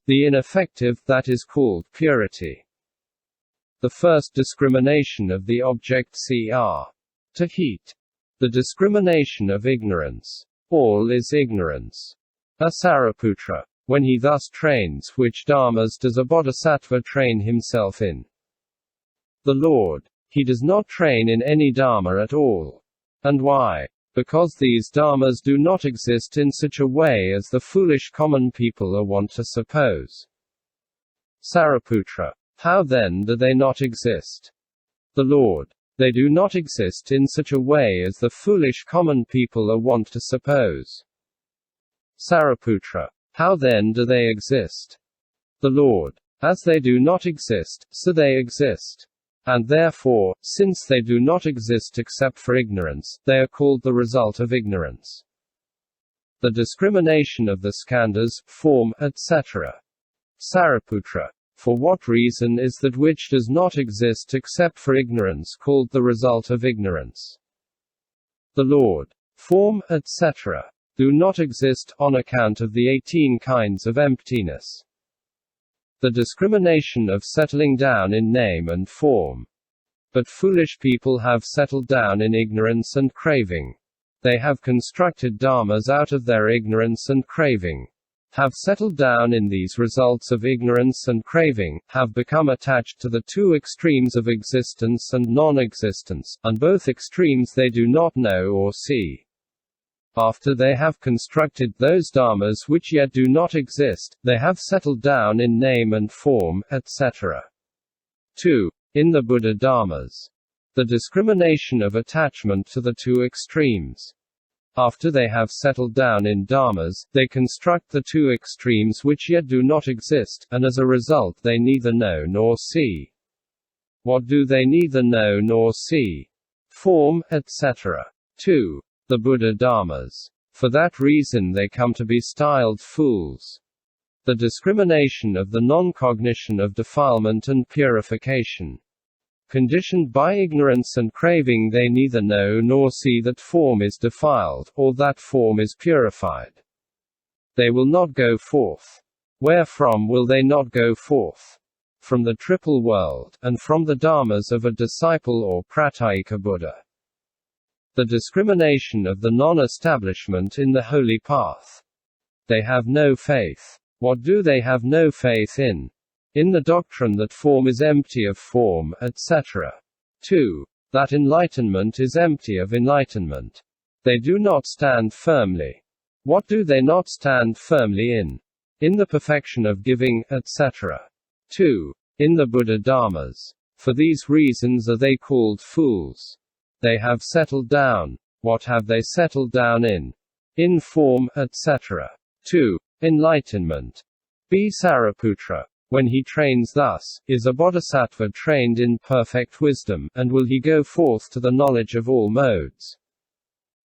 the ineffective, that is called purity. The first discrimination of the object cr. To heat. The discrimination of ignorance. All is ignorance. A Sariputra. When he thus trains, which dharmas does a bodhisattva train himself in? The Lord. He does not train in any dharma at all. And why? Because these dharmas do not exist in such a way as the foolish common people are wont to suppose. Sariputra. How then do they not exist? The Lord. They do not exist in such a way as the foolish common people are wont to suppose. Sariputra. How then do they exist? The Lord. As they do not exist, so they exist. And therefore, since they do not exist except for ignorance, they are called the result of ignorance. The discrimination of the skandhas, form, etc. Sariputra. For what reason is that which does not exist except for ignorance called the result of ignorance? The Lord. Form, etc. do not exist, on account of the 18 kinds of emptiness. The discrimination of settling down in name and form. But foolish people have settled down in ignorance and craving. They have constructed dharmas out of their ignorance and craving. Have settled down in these results of ignorance and craving, have become attached to the two extremes of existence and non-existence, and both extremes they do not know or see. After they have constructed those dharmas which yet do not exist, they have settled down in name and form, etc. 2. In the Buddha dharmas. The discrimination of attachment to the two extremes. After they have settled down in dharmas, they construct the two extremes which yet do not exist, and as a result they neither know nor see. What do they neither know nor see? Form, etc. 2. The Buddha dharmas. For that reason they come to be styled fools. The discrimination of the non-cognition of defilement and purification. Conditioned by ignorance and craving, they neither know nor see that form is defiled, or that form is purified. They will not go forth. Wherefrom will they not go forth? From the triple world, and from the dharmas of a disciple or pratyeka Buddha. The discrimination of the non-establishment in the holy path. They have no faith. What do they have no faith in? In the doctrine that form is empty of form, etc. 2. That enlightenment is empty of enlightenment. They do not stand firmly. What do they not stand firmly in? In the perfection of giving, etc. 2. In the Buddha dharmas. For these reasons are they called fools. They have settled down. What have they settled down in? In form, etc. 2. Enlightenment. B. Sariputra. When he trains thus, is a bodhisattva trained in perfect wisdom, and will he go forth to the knowledge of all modes?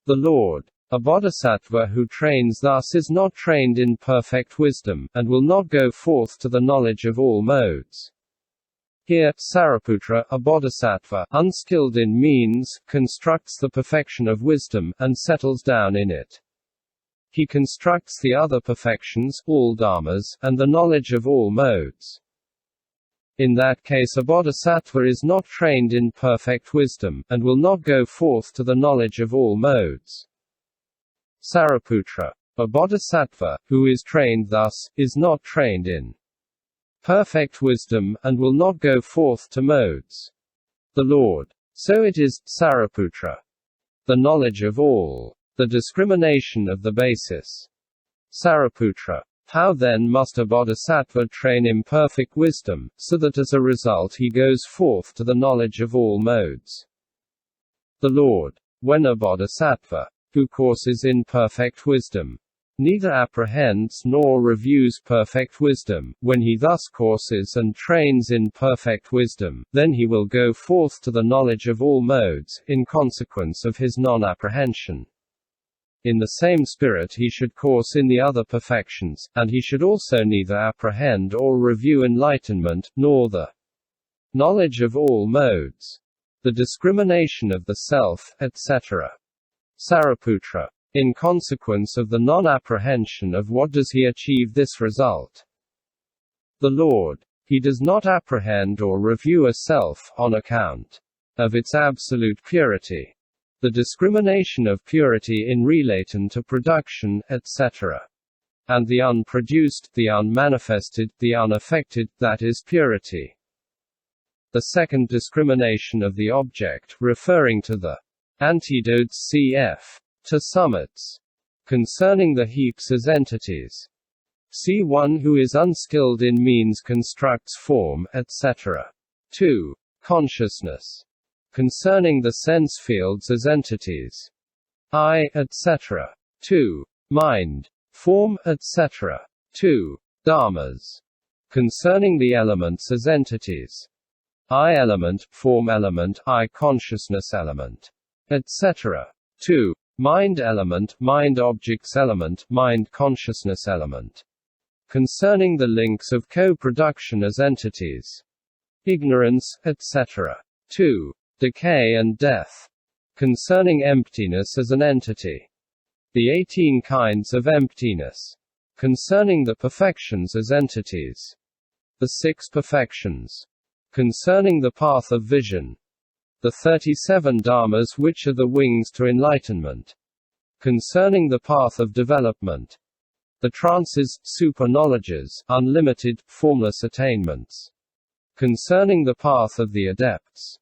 The Lord. A bodhisattva who trains thus is not trained in perfect wisdom, and will not go forth to the knowledge of all modes. Here, Sariputra, a bodhisattva, unskilled in means, constructs the perfection of wisdom, and settles down in it. He constructs the other perfections, all dharmas, and the knowledge of all modes. In that case a bodhisattva is not trained in perfect wisdom, and will not go forth to the knowledge of all modes. Sariputra. A bodhisattva, who is trained thus, is not trained in perfect wisdom, and will not go forth to modes. The Lord. So it is, Sariputra. The knowledge of all. The discrimination of the basis. Sariputra. How then must a bodhisattva train in perfect wisdom, so that as a result he goes forth to the knowledge of all modes? The Lord. When a bodhisattva, who courses in perfect wisdom, neither apprehends nor reviews perfect wisdom, when he thus courses and trains in perfect wisdom, then he will go forth to the knowledge of all modes, in consequence of his non-apprehension. In the same spirit he should course in the other perfections, and he should also neither apprehend or review enlightenment, nor the knowledge of all modes, the discrimination of the self, etc. Sariputra. In consequence of the non-apprehension of what does he achieve this result? the Lord. He does not apprehend or review a self, on account of its absolute purity. The discrimination of purity in relation to production, etc. And the unproduced, the unmanifested, the unaffected, that is purity. The second discrimination of the object, referring to the antidotes cf. To summits. Concerning the heaps as entities. See one who is unskilled in means constructs form, etc. 2. Consciousness. Concerning the sense fields as entities. I, etc. 2. Mind. Form, etc. 2. Dharmas. Concerning the elements as entities. I element, form element, I consciousness element, etc. 2. Mind element, mind objects element, mind consciousness element. Concerning the links of co-production as entities. Ignorance, etc. 2. Decay and death. Concerning emptiness as an entity. The 18 kinds of emptiness. Concerning the perfections as entities. The 6 perfections. Concerning the path of vision. The 37 dharmas which are the wings to enlightenment. Concerning the path of development. The trances, super-knowledges, unlimited, formless attainments. Concerning the path of the adepts.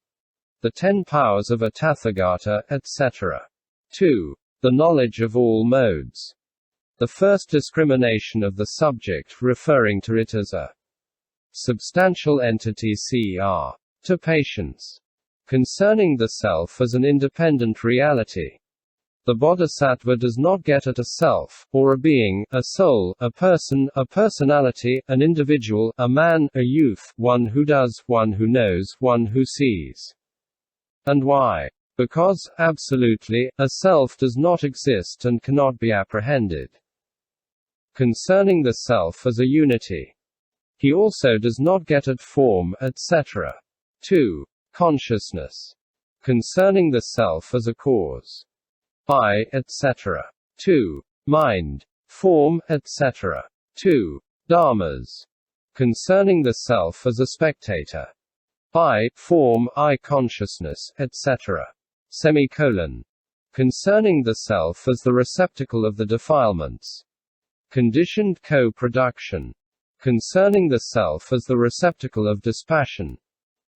The 10 powers of a Tathagata, etc. 2. The knowledge of all modes. The first discrimination of the subject, referring to it as a substantial entity cr. To patience. Concerning the self as an independent reality. The bodhisattva does not get at a self, or a being, a soul, a person, a personality, an individual, a man, a youth, one who does, one who knows, one who sees. And why? Because, absolutely, a self does not exist and cannot be apprehended. Concerning the self as a unity. He also does not get at form, etc. 2. Consciousness. Concerning the self as a cause. I, etc. 2. Mind. Form, etc. 2. Dharmas. Concerning the self as a spectator. I, form, I consciousness, etc. Semicolon. Concerning the self as the receptacle of the defilements. Conditioned co-production. Concerning the self as the receptacle of dispassion.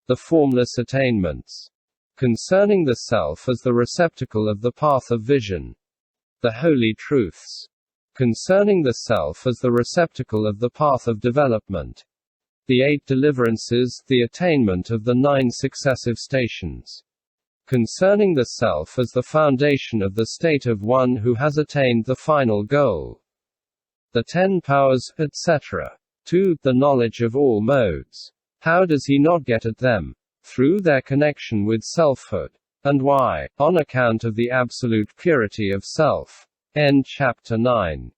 The formless attainments. Concerning the self as the receptacle of the path of vision. The holy truths. Concerning the self as the receptacle of the path of development. The 8 deliverances, the attainment of the 9 successive stations. Concerning the self as the foundation of the state of one who has attained the final goal. The 10 powers, etc. 2. The knowledge of all modes. How does he not get at them? Through their connection with selfhood. And why? On account of the absolute purity of self. End chapter 9.